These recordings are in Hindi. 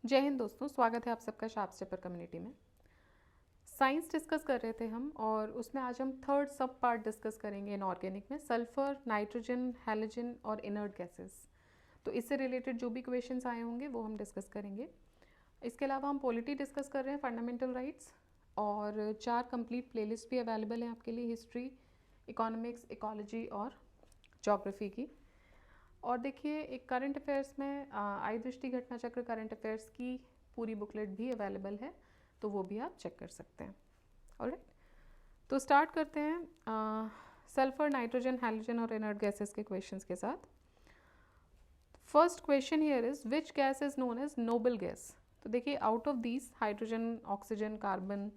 जय हिंद दोस्तों, स्वागत है आप सबका शार्प स्टेपर कम्युनिटी में। साइंस डिस्कस कर रहे थे हम और उसमें आज हम थर्ड सब पार्ट डिस्कस करेंगे इनऑर्गेनिक में, सल्फर, नाइट्रोजन, हैलोजन और इनर्ट गैसेस। तो इससे रिलेटेड जो भी क्वेश्चंस आए होंगे वो हम डिस्कस करेंगे। इसके अलावा हम पॉलिटी डिस्कस कर रहे हैं, फंडामेंटल राइट्स, और 4 कंप्लीट प्लेलिस्ट भी अवेलेबल हैं आपके लिए, हिस्ट्री, इकोनॉमिक्स, इकोलॉजी और जोग्राफी की। और देखिए, एक करंट अफेयर्स में आई दृष्टि घटना चक्र करंट अफेयर्स की पूरी बुकलेट भी अवेलेबल है, तो वो भी आप चेक कर सकते हैं। ऑलराइट, तो स्टार्ट करते हैं सल्फर, नाइट्रोजन, हैलोजन और इनर्ट गैसेस के क्वेश्चंस के साथ। First question here is which gas is known as noble gas. तो देखिए, out of these hydrogen, oxygen, carbon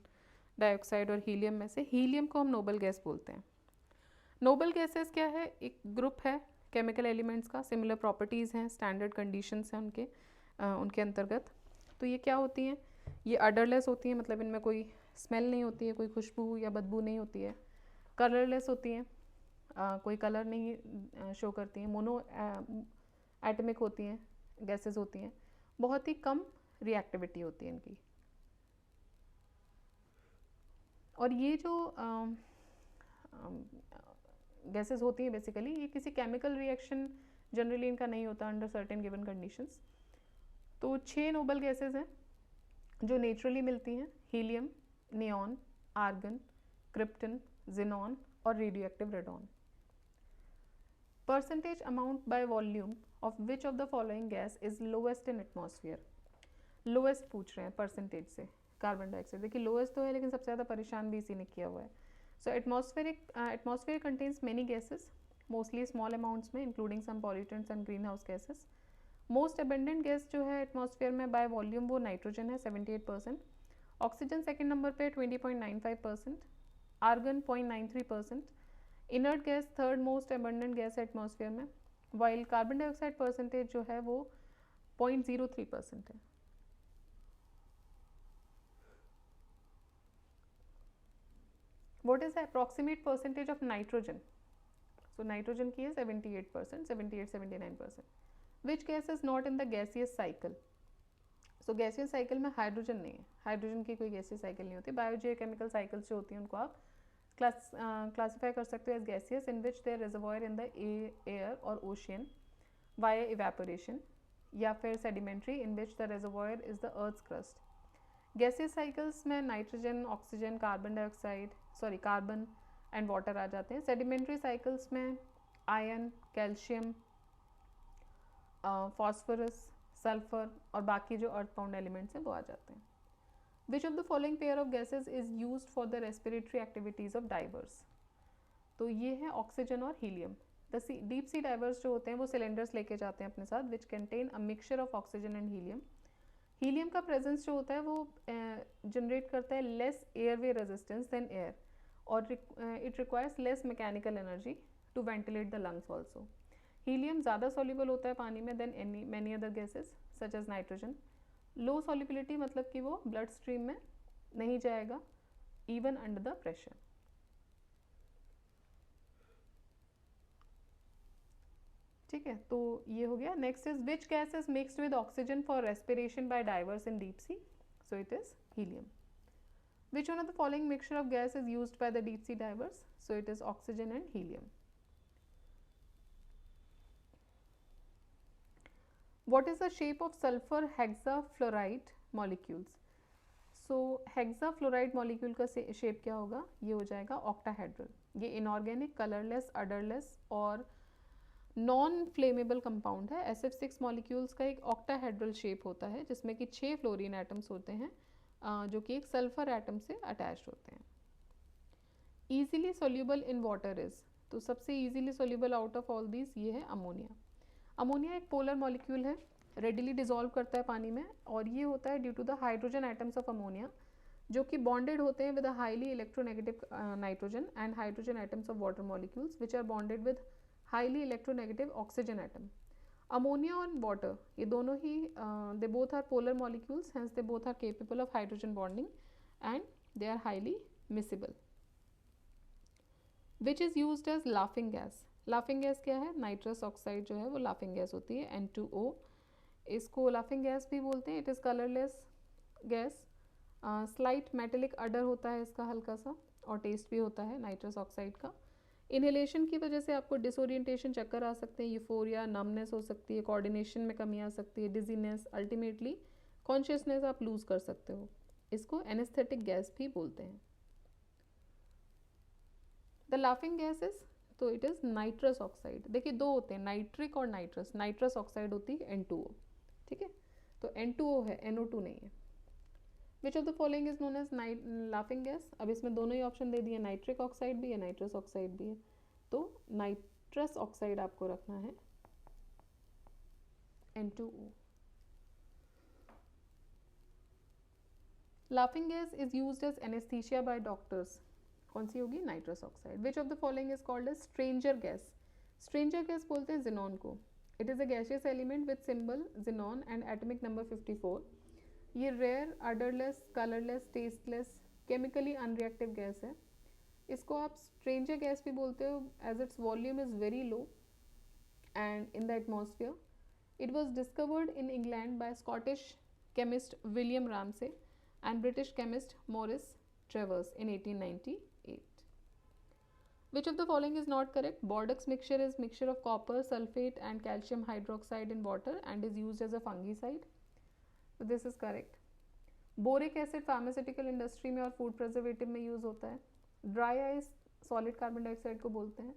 dioxide और हीलियम में से हीलियम को हम नोबल गैस बोलते हैं। नोबल गैसेस क्या है? एक ग्रुप है केमिकल एलिमेंट्स का, सिमिलर प्रॉपर्टीज़ हैं, स्टैंडर्ड कंडीशंस हैं उनके अंतर्गत। तो ये क्या होती हैं? ये अडरलेस होती हैं, मतलब इनमें कोई स्मेल नहीं होती है, कोई खुशबू या बदबू नहीं होती है। कलरलेस होती हैं, कोई कलर नहीं शो करती हैं। मोनो एटमिक होती हैं, गैसेस होती हैं। बहुत ही कम रिएक्टिविटी होती है इनकी। और ये जो गैसेस होती हैं बेसिकली, ये किसी केमिकल रिएक्शन जनरली इनका नहीं होता अंडर सर्टेन गिवन कंडीशंस। तो 6 नोबल गैसेस हैं जो नेचुरली मिलती हैं: helium, neon, argon, krypton, xenon और radio active radon. Percentage amount by volume of which of the following gas is lowest in atmosphere. Lowest पूछ रहे हैं परसेंटेज से। कार्बन डाइऑक्साइड, देखिए लोएस्ट तो है लेकिन सबसे ज़्यादा परेशान भी इसी ने किया हुआ है। So atmosphere contains many gases, mostly small amounts में, including some pollutants and green house gases. Most abundant gas जो है एटमॉस्फेयर में बाय वॉल्यूम वो नाइट्रोजन है 78%, ऑक्सीजन सेकेंड नंबर पे 20.95%, argon 0.93%, inert gas third most abundant gas है एटमॉस्फेयर में, वाइल कार्बन डाइऑक्साइड परसेंटेज जो है वो 0.03% है। What is the approximate percentage of nitrogen? So nitrogen की है 78%, 78-79%. Which gas is not in the gaseous cycle? So gaseous cycle में हाइड्रोजन नहीं है, हाइड्रोजन की कोई gaseous cycle नहीं होती। बायोजियोकेमिकल साइकिल्स जो होती हैं उनको आप क्लासीफाई कर सकते हो as gaseous in which their reservoir in the air or ocean via evaporation, या फिर sedimentary in which the reservoir is the earth's crust. Gases cycles में nitrogen, oxygen, carbon and water आ जाते हैं। सेडिमेंट्री साइकिल्स में आयरन, कैल्शियम, फॉस्फोरस, सल्फर और बाकी जो अर्थ बाउंड एलिमेंट्स हैं वो आ जाते हैं। विच of the following pair of gases is use for the respiratory activities of diverse. तो ये है ऑक्सीजन और helium. The deep sea diverse जो होते हैं वो सिलेंडर्स लेके जाते हैं अपने साथ, which contain a mixture of oxygen and helium. Helium का प्रेजेंस जो होता है वो जनरेट करता है less airway resistance than air, और it requires less mechanical energy to ventilate the lungs also. Helium ज़्यादा सॉल्युबल होता है पानी में than many other gases such as nitrogen. Low solubility मतलब कि वो ब्लड स्ट्रीम में नहीं जाएगा इवन अंडर द प्रेशर। ठीक है, तो ये हो गया। Next is which gas is mixed with oxygen for respiration bye diverse in deep sea. So it is helium. Which one of the following mixture of gas is used by the deep sea divers? So it is oxygen and helium. What is the shape of sulfur hexafluoride molecules? So hexafluoride molecule का shape क्या होगा? ये हो जाएगा octahedral. ये inorganic, colorless, odorless और नॉन फ्लेमेबल कंपाउंड है। SF6 मॉलिक्यूल्स का एक ऑक्टाहेड्रल शेप होता है जिसमें कि 6 फ्लोरीन एटम्स होते हैं जो कि एक सल्फर एटम से अटैच्ड होते हैं। Easily soluble in water is, तो सबसे easily soluble out of all these ये है अमोनिया। अमोनिया एक पोलर मॉलिक्यूल है, रेडिली डिजॉल्व करता है पानी में, और ये होता है due to the hydrogen atoms of ammonia जो कि बॉन्डेड होते हैं with a highly electronegative nitrogen and hydrogen atoms of water molecules which are bonded with highly electronegative oxygen atom. Ammonia और वाटर ये दोनों ही they both are polar molecules, hence they both are capable of hydrogen bonding and they are highly miscible. Which is used as laughing gas. Laughing gas क्या है? नाइट्रस ऑक्साइड जो है वो लाफिंग गैस होती है। N2O इसको लाफिंग गैस भी बोलते हैं. It is colourless gas. Slight metallic odour होता है इसका हल्का सा, और टेस्ट भी होता है नाइट्रस ऑक्साइड का. इनहेलेशन की वजह से आपको डिसोरिएंटेशन, चक्कर आ सकते हैं, यूफोरिया, नमनेस हो सकती है, कोऑर्डिनेशन में कमी आ सकती है, डिजीनेस, अल्टीमेटली कॉन्शियसनेस आप लूज़ कर सकते हो. इसको एनेस्थेटिक गैस भी बोलते हैं. द लाफिंग गैस इज, तो इट इज़ नाइट्रस ऑक्साइड. देखिए दो होते हैं, नाइट्रिक और नाइट्रस. नाइट्रस ऑक्साइड होती है N2O. ठीक है, तो N2O है, NO2 नहीं है. Which of the following is known as laughing gas. अब इसमें दोनों ही ऑप्शन दे दिए, नाइट्रिक ऑक्साइड भी है, नाइट्रस ऑक्साइड भी है. तो नाइट्रस ऑक्साइड आपको रखना है N2O. Laughing gas is used as anaesthesia by doctors. कौन सी होगी? Nitrous oxide. Which of the following is called as stranger gas. Stranger gas बोलते हैं जिनॉन को. It is a gaseous element with symbol xenon and atomic number 54. ये rare, odourless, colourless, tasteless, chemically unreactive gas है. इसको आप स्ट्रेंजर गैस भी बोलते हो as its volume is very low and in the atmosphere. It was discovered in England by Scottish chemist William Ramsay and British chemist Morris Travers in 1898. Which of the following is not correct? Bordeaux mixture is mixture of copper, sulfate and calcium hydroxide in water and is used as a fungicide. So this is correct. Boric acid pharmaceutical industry में और food preservative में use होता है. Dry ice solid carbon dioxide को बोलते हैं.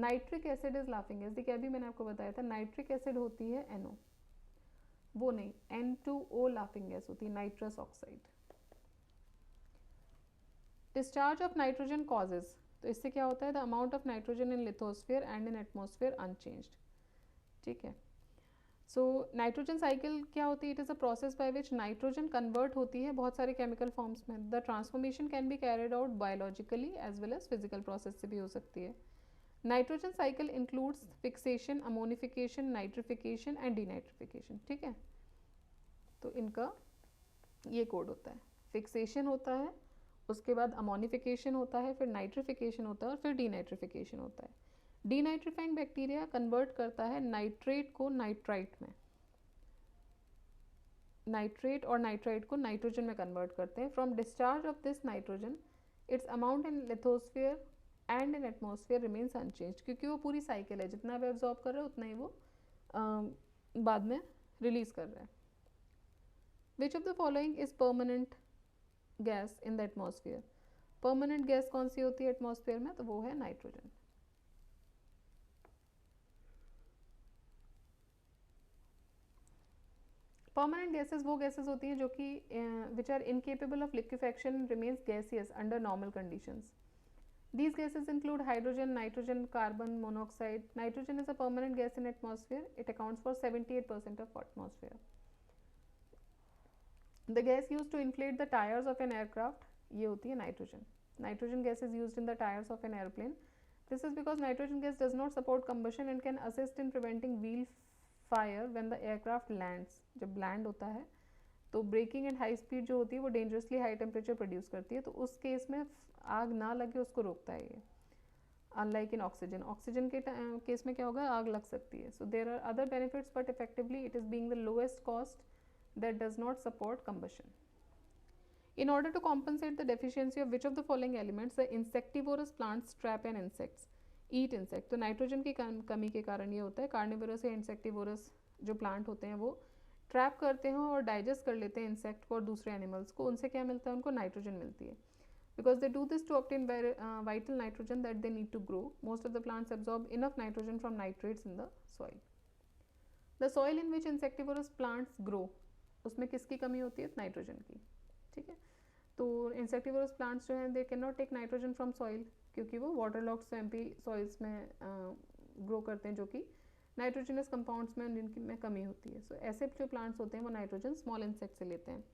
Nitric acid is laughing gas. देखिए अभी मैंने आपको बताया था नाइट्रिक एसिड होती है NO, वो नहीं, N2O लाफिंग गैस होती है, nitrous oxide. Discharge of nitrogen causes, तो इससे क्या होता है? The amount of nitrogen in lithosphere and in atmosphere unchanged. ठीक है, सो नाइट्रोजन साइकिल क्या होती है? It is a process by which nitrogen convert होती है बहुत सारे केमिकल फॉर्म्स में. The transformation can be carried out biologically as well as physical process से भी हो सकती है. Nitrogen cycle includes fixation, ammonification, nitrification and denitrification. ठीक है, तो इनका ये कोड होता है. फिक्सेशन होता है, उसके बाद अमोनिफिकेशन होता है, फिर नाइट्रिफिकेशन होता है और फिर डीनाइट्रिफिकेशन होता है. डीनाइट्रिफाइंग बैक्टीरिया कन्वर्ट करता है नाइट्रेट को नाइट्राइट में. नाइट्रेट और नाइट्राइट को नाइट्रोजन में कन्वर्ट करते हैं. From discharge of this nitrogen it's amount in lithosphere and in atmosphere remains unchanged, क्योंकि वो पूरी साइकिल है, जितना भी एब्जॉर्ब कर रहा है उतना ही वो बाद में रिलीज कर रहा है. Which of the following is permanent gas in the atmosphere. Permanent gas कौन सी होती है एटमॉस्फेयर में? तो वो है नाइट्रोजन. परमानेंट गैसेस वो गैसेस होती हैं जो कि which are incapable of liquefaction, remains gaseous under normal conditions. These gases include hydrogen, nitrogen, carbon monoxide. Nitrogen is a permanent gas in atmosphere. It accounts for 78% of atmosphere. The gas used to inflate the tires of an aircraft, ये होती है nitrogen. Nitrogen gas is used in the tires of an airplane. This is because nitrogen gas does not support combustion and can assist in preventing wheel fire when the aircraft lands. जब land होता है तो ब्रेकिंग एंड हाई स्पीड जो होती है वो डेंजरसली हाई टेम्परेचर प्रोड्यूस करती है, तो उस केस में आग ना लगे उसको रोकता है ये. अनलाइक इन ऑक्सीजन, ऑक्सीजन के केस में क्या होगा? आग लग सकती है. So there are other benefits but effectively it is being the lowest cost that does not support combustion. In order to compensate the deficiency of which of the following elements, the insectivorous plants trap and insects eat insect. तो नाइट्रोजन की कमी के कारण ये होता है. कार्निवोरस या इंसेक्टिवोरस जो प्लांट होते हैं वो ट्रैप करते हैं और डाइजेस्ट कर लेते हैं इंसेक्ट को और दूसरे एनिमल्स को. उनसे क्या मिलता है? उनको नाइट्रोजन मिलती है. Because they do this to obtain vital nitrogen that they need to grow. Most of the plants absorb enough nitrogen from nitrates in the soil. The soil in which insectivorous plants grow, उसमें किसकी कमी होती है? नाइट्रोजन की. ठीक है, तो इंसेक्टिवोरस प्लांट्स जो हैं they can not take nitrogen from soil, क्योंकि वो वाटर लॉक्ड स्वैम्पी सॉइल्स में ग्रो करते हैं जो कि नाइट्रोजनस कंपाउंड्स में जिनकी में कमी होती है. सो ऐसे जो प्लांट्स होते हैं वो नाइट्रोजन स्मॉल इंसेक्ट से लेते हैं.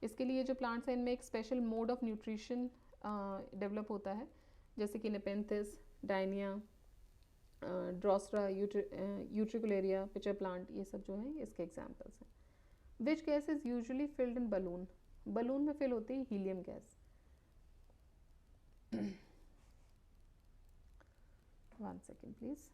इसके लिए जो प्लांट्स हैं इनमें एक special mode of nutrition develop होता है, जैसे कि नेपेंथिस, डायनिया, ड्रोस्ट्रा, यूट्रिकुलेरिया, पिचर प्लांट, ये सब जो हैं इसके एग्जाम्पल्स हैं. Which gas is usually filled in balloon. Balloon में फिल होती है helium gas. 1 second please.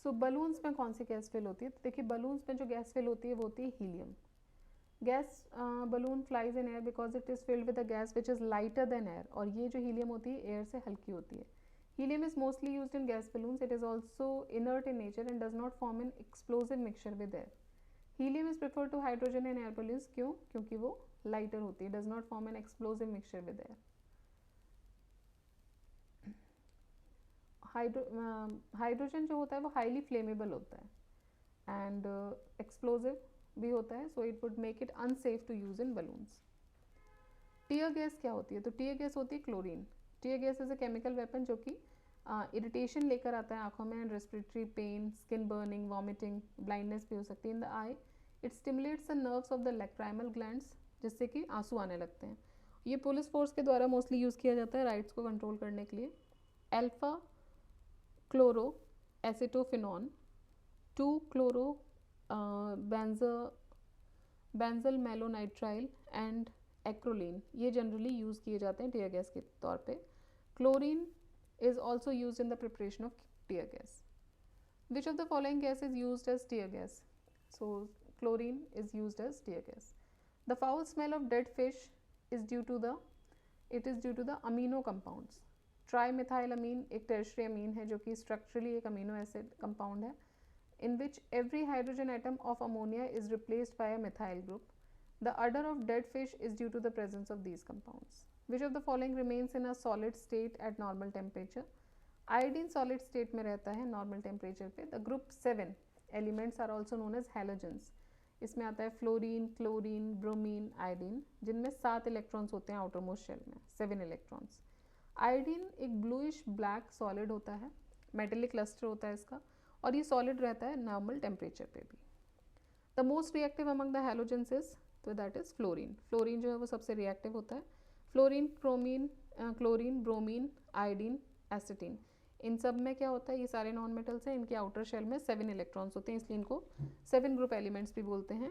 So balloons में कौन सी गैस फिल होती है? तो देखिए बलून्स में जो गैस फिल होती है वो होती है helium. Gas balloon flies in air because it is filled with a gas which is lighter than air. और ये जो हीलियम होती है एयर से हल्की होती है. Helium is mostly used in gas balloons. It is also inert in nature and does not form an explosive mixture with air. Helium is prefer to hydrogen in air balloons. क्यों? क्योंकि वो लाइटर होती है. Does not form an explosive mixture with air. Hydrogen जो होता है वो हाईली फ्लेमेबल होता है एंड एक्सप्लोजिव भी होता है. So it would make it unsafe to use in balloons. Tear gas क्या होती है? तो टीयर गैस होती है chlorine. Tear gas is a chemical weapon जो कि इरिटेशन लेकर आता है आंखों में and respiratory pain, skin burning, vomiting, blindness भी हो सकती है in the eye. It stimulates the nerves of the lacrimal glands जिससे कि आंसू आने लगते हैं. ये पुलिस फोर्स के द्वारा मोस्टली यूज़ किया जाता है राइट्स को कंट्रोल करने के लिए. Alpha chloro acetophenone, 2-chloro benzal malononitrile and acrolein ये जनरली यूज़ किए जाते हैं टीयर गैस के तौर पे. Chlorine is also used in the preparation of tear gas. Which of the following gas is used as tear gas? So chlorine is used as tear gas. The foul smell of dead fish is due to the amino compounds. Trimethylamine एक tertiary amine है जो कि structurally एक amino acid compound है in which every hydrogen atom of ammonia is replaced by a methyl group. The odor of dead fish is due to the presence of these compounds. Which of the following remains in a solid state at normal temperature? Iodine solid state में रहता है normal temperature पे. The group 7 elements are also known as halogens. इसमें आता है फ्लोरीन, क्लोरीन, ब्रोमीन, आयोडीन जिनमें 7 इलेक्ट्रॉन्स होते हैं आउटर मोस्ट शेल में, 7 इलेक्ट्रॉन्स. आयोडीन एक ब्लूइश ब्लैक सॉलिड होता है, मेटेलिक क्लस्टर होता है इसका और ये सॉलिड रहता है नॉर्मल टेम्परेचर पे भी. The most reactive among the halogens is तो दैट इज फ्लोरीन. फ्लोरीन जो है वो सबसे रिएक्टिव होता है. फ्लोरीन, क्लोरीन, ब्रोमीन, आयोडीन, एसिटीन इन सब में क्या होता है? ये सारे नॉन मेटल्स हैं. इनके आउटर शेल में 7 इलेक्ट्रॉन्स होते हैं इसलिए इनको 7 ग्रुप एलिमेंट्स भी बोलते हैं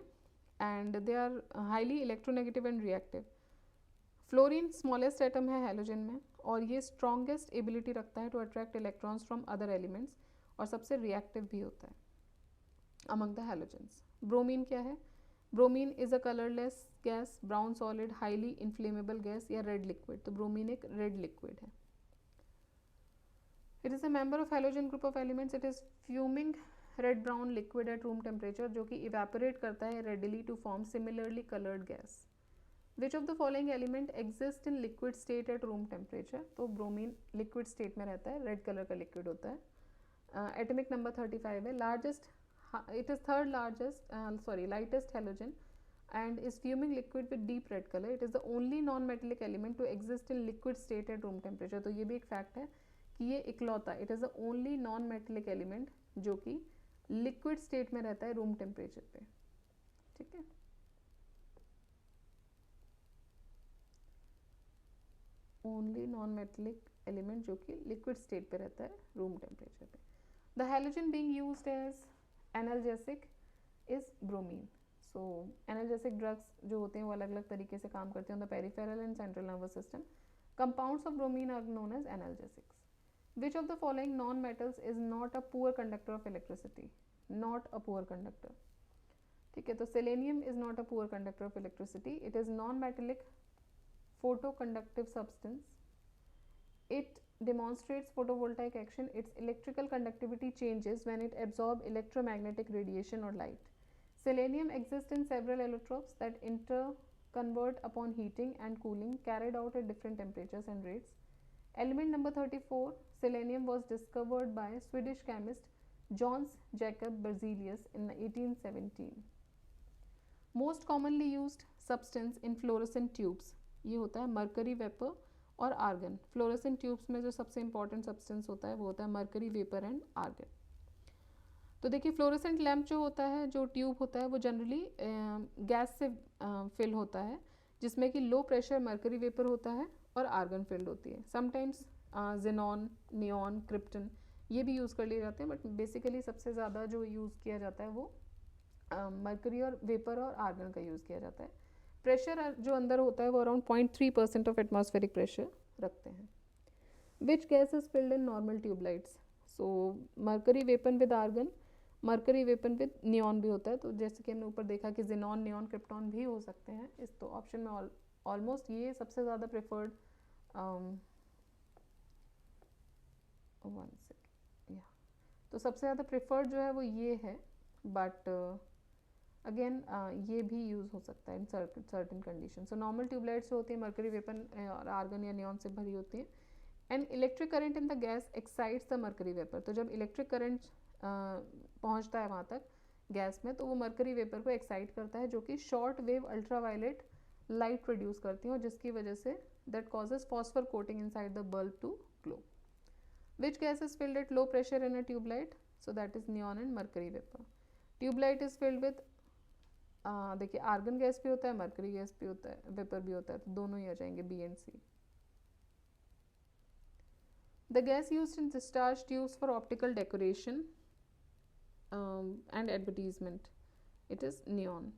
and they are highly electronegative and reactive. Fluorine smallest atom है हैलोजन में और ये स्ट्रॉन्गेस्ट एबिलिटी रखता है to attract electrons from other elements और सबसे रिएक्टिव भी होता है अमंग द हैलोजेंस. ब्रोमीन क्या है? Bromine is a colourless gas, brown solid, highly inflammable gas या रेड लिक्विड. तो ब्रोमीन एक रेड लिक्विड है. It is a member of halogen group of elements. It is fuming red brown liquid at room temperature जो कि इवेपोरेट करता है readily to form similarly coloured gas. Which of the following element exist in liquid state at room temperature? तो ब्रोमीन लिक्विड स्टेट में रहता है, रेड कलर का लिक्विड होता है. एटॉमिक नंबर 35 है. Largest it is third largest lightest halogen and is fuming liquid with deep red color. It is the only non-metallic element to exist in liquid state at room temperature. तो ये भी एक फैक्ट है कि ये इकलौता it is the only non-metallic element जो कि लिक्विड स्टेट में रहता है रूम टेम्परेचर पे. ठीक है. ओनली नॉन मेटेलिक एलिमेंट जो कि लिक्विड स्टेट पे रहता है रूम टेम्परेचर पे. The halogen being used as analgesic is bromine. So analgesic drugs जो होते हैं वो अलग अलग तरीके से काम करते हैं on the peripheral and central nervous system. Compounds of bromine are known as analgesics. Which of the following non metals is not a poor conductor of electricity? Not a poor conductor. ठीक है. तो selenium is not a poor conductor of electricity. It is non metallic photoconductive substance. It demonstrates photovoltaic action. Its electrical conductivity changes when it absorbs electromagnetic radiation or light. Selenium exists in several allotropes that interconvert upon heating and cooling carried out at different temperatures and rates. Element number 34, selenium was discovered by Swedish chemist Johannes Jacob Berzelius in 1817. Most commonly used substance in fluorescent tubes. ये होता है मरकरी वेपर और आर्गन. फ्लोरेसेंट ट्यूब्स में जो सबसे इंपॉर्टेंट सब्सटेंस होता है वो होता है मरकरी वेपर एंड आर्गन. तो देखिए फ्लोरेसेंट लैम्प जो होता है, जो ट्यूब होता है वो जनरली गैस से फिल होता है जिसमें कि लो प्रेशर मरकरी वेपर होता है और आर्गन फिल्ड होती है. समटाइम्स जेनॉन, नियॉन, क्रिप्टन ये भी यूज़ कर लिए जाते हैं बट बेसिकली सबसे ज़्यादा जो यूज़ किया जाता है वो मरकरी और वेपर और आर्गन का यूज़ किया जाता है. प्रेशर जो अंदर होता है वो अराउंड 0.3% ऑफ एटमॉस्फेरिक प्रेशर रखते हैं. Which gas is filled in normal tubelights? So mercury vapour with argon, mercury vapour with neon भी होता है, तो जैसे कि हमने ऊपर देखा कि जिनॉन, नियॉन, क्रिप्टॉन भी हो सकते हैं इस तो ऑप्शन में ऑलमोस्ट ये सबसे ज़्यादा प्रेफर्ड वन सेकेंड या तो सबसे ज़्यादा प्रेफर्ड जो है वो ये है, बट अगेन ये भी यूज़ हो सकता है in certain condition. So normal tubelights जो होती है मरकरी वेपन और आर्गन या नियॉन से भरी होती हैं। And electric current in the gas excites the mercury vapour, तो जब इलेक्ट्रिक करंट पहुंचता है वहाँ तक गैस में तो वो मरकरी वेपर को एक्साइट करता है, जो कि short wave ultraviolet light produce करती हैं और जिसकी वजह से that causes phosphor coating inside the bulb to glow. Which gas is filled at low pressure in a tube light? So that is neon and mercury vapor. Tube light is filled with देखिए आर्गन गैस भी होता है, मरकरी गैस भी होता है, वेपर भी होता है, तो दोनों ही आ जाएंगे B and C. The gas used in discharge tubes for optical decoration and advertisement. It is neon.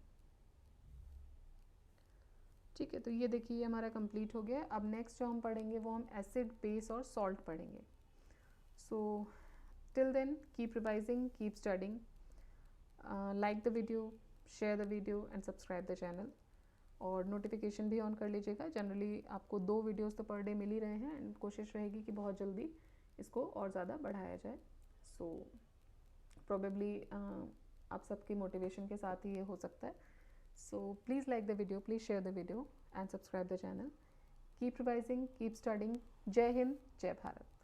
ठीक है, तो ये देखिए हमारा कंप्लीट हो गया। अब नेक्स्ट जो हम पढ़ेंगे वो हम एसिड, बेस और सॉल्ट पढ़ेंगे। So till then keep revising, keep studying, like the video, share the video and subscribe the channel और नोटिफिकेशन भी ऑन कर लीजिएगा। जनरली आपको 2 वीडियोस तो पर डे मिल ही रहे हैं एंड कोशिश रहेगी कि बहुत जल्दी इसको और ज़्यादा बढ़ाया जाए। सो प्रोबेबली आप सबकी मोटिवेशन के साथ ही ये हो सकता है। So please like the video, please share the video and subscribe the channel. Keep revising, keep studying. जय हिंद, जय भारत।